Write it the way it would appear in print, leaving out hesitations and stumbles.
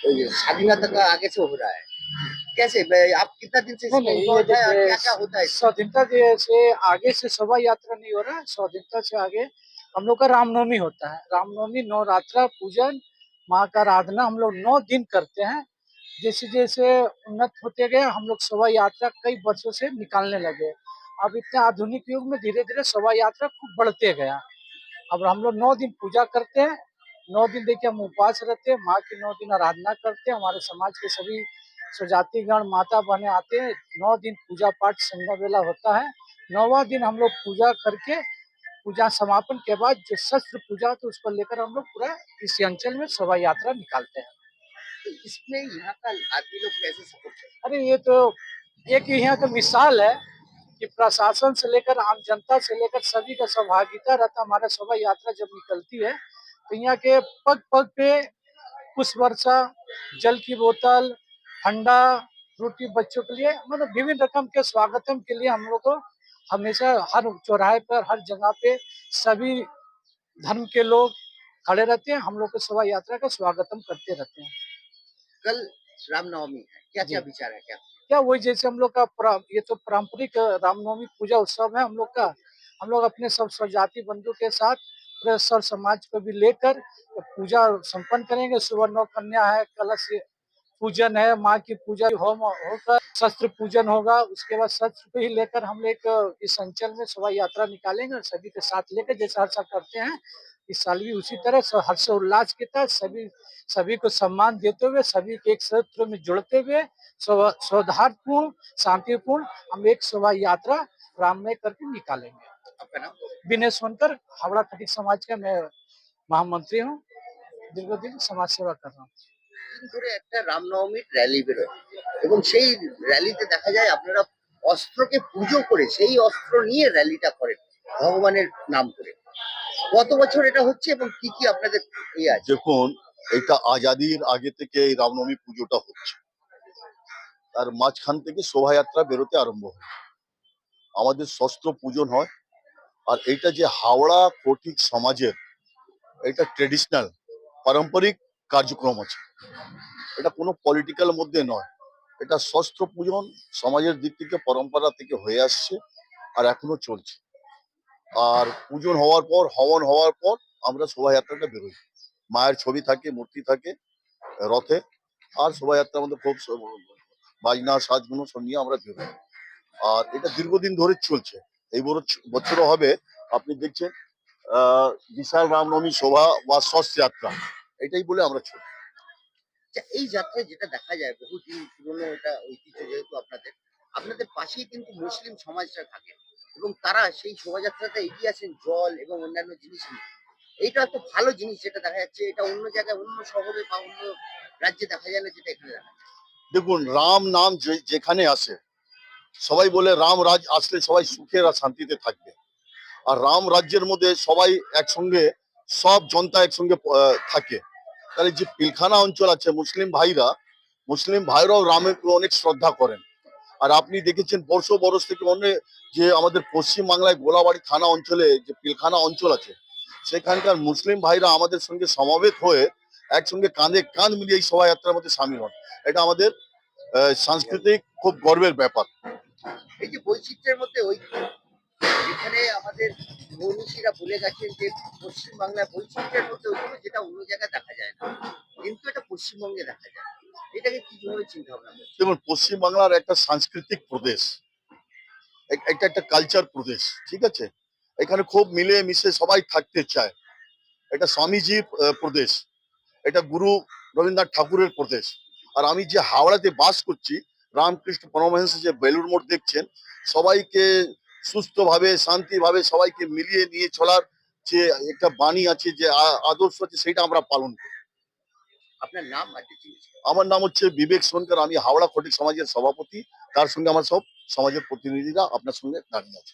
स्वाधीनता का आगे से हो रहा है, कैसे आप कितना दिन से नहीं इसमें नहीं, ये इन्वॉल्व है और देखिए क्या क्या होता है इसमें? स्वाधीनता से आगे से शोभा यात्रा नहीं हो रहा है। स्वाधीनता से आगे हम लोग का रामनवमी होता है। रामनवमी नवरात्रा पूजन माँ का आराधना हम लोग 9 दिन करते हैं। जैसे जैसे उन्नत होते गए हम लोग शोभा यात्रा कई वर्षों से निकालने लगे। अब इतने आधुनिक युग में धीरे धीरे शोभा यात्रा खूब बढ़ते गया। अब हम लोग 9 दिन पूजा करते हैं। 9 दिन देखिए हम उपवास रहते हैं, माँ की 9 दिन आराधना करते हैं। हमारे समाज के सभी स्वजातिगण माता बहने आते हैं। 9 दिन पूजा पाठ संध्या बेला होता है। 9वां दिन हम लोग पूजा करके पूजा समापन के बाद जो शस्त्र पूजा तो उसको लेकर हम लोग पूरा इस अंचल में शोभा यात्रा निकालते हैं। तो इसमें यहाँ का आदमी लोग कैसे सपोर्ट करते अरे ये तो एक यहाँ तो मिसाल है कि प्रशासन से लेकर आम जनता से लेकर सभी का सहभागिता रहता। हमारा शोभा यात्रा जब निकलती है तो यहाँ के पग पग पे पुष्प वर्षा, जल की बोतल, ठंडा, रोटी बच्चों के लिए मतलब विभिन्न रकम के स्वागतम के लिए हम लोग को हमेशा हर चौराहे पर हर जगह पे सभी धर्म के लोग खड़े रहते हैं। हम लोग को शोभा यात्रा का स्वागतम करते रहते हैं। हैं? कल रामनवमी है, क्या जी, क्या विचार है क्या? क्या वही जैसे हम लोग का ये तो पारंपरिक रामनवमी पूजा उत्सव है हम लोग का। हम लोग अपने सब स्वजाति बंधु के साथ पूरे सर समाज को भी लेकर पूजा संपन्न करेंगे। सुबह 9 कन्या है, कलश पूजन है, माँ की पूजा होम होकर शस्त्र पूजन होगा। उसके बाद शस्त्र को ही लेकर हम लोग इस अंचल में शोभा यात्रा निकालेंगे और सभी के साथ लेकर जैसे हर साल करते हैं इस साल भी उसी तरह हर्षोल्लास के तहत सभी सभी को सम्मान देते हुए सभी के एक सूत्र में जुड़ते हुए सौहार्दपूर्ण शांतिपूर्ण हम एक शोभा यात्रा राम में करके निकालेंगे। आपका नाम? विनय सोनकर, हावड़ा खटीक समाज का मैं महामंत्री हूँ। दीर्घदिन समाज सेवा कर रहा हूँ। দিন ধরে একটা রামনবমীর র্যালি বেরোয় এবং সেই র্যালিতে দেখা যায় আপনারা অস্ত্রকে পুজো করে সেই অস্ত্র নিয়ে র্যালিটা করেন ভগবানের নাম করে। কত বছর এটা হচ্ছে এবং কি কি আপনাদের ইয়ে আছে? দেখুন, এটা আজাদির আগে থেকে এই রামনবমী পুজোটা হচ্ছে। তার মাঝখান থেকে শোভাযাত্রা বেরোতে আরম্ভ হয়, আমাদের শস্ত্র পূজন হয়। আর এটা যে হাওড়া ফটিক সমাজের এটা ট্রেডিশনাল পারম্পরিক কার্যক্রম আছে, এটা কোনো পলিটিক্যাল মধ্যে নয়। এটা শস্ত্র পূজন সমাজের দিক থেকে পরম্পরা থেকে হয়ে আসছে আর এখনো চলছে। আর পূজন হওয়ার পর হবন হওয়ার পর আমরা শোভাযাত্রাটা বেরোই, মায়ের ছবি থাকে মূর্তি থাকে রথে। আর শোভাযাত্রার মধ্যে খুব বাজনা সাজগুলো সব নিয়ে আমরা বেরোই। আর এটা দীর্ঘদিন ধরে চলছে, এই বছরও হবে। আপনি দেখছেন বিশাল রামনবমী শোভা বা শস্ত্র যাত্রা, এটাই বলে আমরা চলি। আচ্ছা, এই যাত্রায় যেটা দেখা যায় বহুদিন পুরনো এটা ঐতিহ্য যেহেতু আপনাদের আপনাদের পাশেই কিন্তু মুসলিম সমাজটা থাকে এবং তারা সেই শোভাযাত্রাতে এগিয়ে আসেন জল এবং অন্যান্য জিনিস নিয়ে। এইটা একটা ভালো জিনিস যেটা দেখা যাচ্ছে এটা অন্য জায়গায় অন্য শহরে বা অন্য রাজ্যে দেখা যায় না যেটা এখানে দেখা যায়। দেখুন, রাম নাম যেখানে আসে সবাই বলে রাম রাজ আসলে সবাই সুখের আর শান্তিতে থাকবে। আর রাম রাজ্যের মধ্যে সবাই একসঙ্গে সব জনতা একসঙ্গে থাকে। তাহলে যে পিলখানা অঞ্চল আছে মুসলিম ভাইরাও রামের অনেক শ্রদ্ধা করেন। আর আপনি দেখেছেন বরস থেকে অনেক যে আমাদের পশ্চিম বাংলায় গোলাবাড়ি থানা অঞ্চলে যে পিলখানা অঞ্চল আছে সেখানকার মুসলিম ভাইরা আমাদের সঙ্গে সমবেত হয়ে একসঙ্গে কাঁধে কাঁধ মিলিয়ে এই শোভাযাত্রার মধ্যে সামিল হন। এটা আমাদের সাংস্কৃতিক খুব গর্বের ব্যাপার। এই যে বৈচিত্র্যের মধ্যে ঐক্য যেখানে আমাদের মনীষীরা বলে গেছেন যে পশ্চিমবাংলায় বৈচিত্র্যের মধ্যে ঐক্য যেটা অন্য জায়গায় দেখা যায় না কিন্তু এটা পশ্চিমবঙ্গে দেখা যায়। এটাকে কি ধরনের চিন্তা ভাবনা করছেন? দেখুন, পশ্চিমবাংলার একটা সাংস্কৃতিক প্রদেশ, এটা একটা কালচার প্রদেশ, ঠিক আছে। এখানে খুব মিলে মিশে সবাই থাকতে চায়। এটা স্বামীজির প্রদেশ, এটা গুরু রবীন্দ্রনাথ ঠাকুরের প্রদেশ। আর আমি যে হাওড়াতে বাস করছি, রামকৃষ্ণ পরমহংস যে বেলুড় মঠ দেখছেন, সবাইকে সুস্থভাবে শান্তিভাবে সবাইকে মিলিয়ে নিয়ে চলার যে একটা বাণী আছে, যে আদর্শ আছে, সেটা আমরা পালন করি। আপনার নাম আর ডিটেইলস? আমার নাম হচ্ছে বিবেক সোনকার, আমি হাওড়া খটিক সমাজের সভাপতি। তার সঙ্গে আমার সব সমাজের প্রতিনিধিরা আপনার সঙ্গে দাঁড়িয়ে আছে।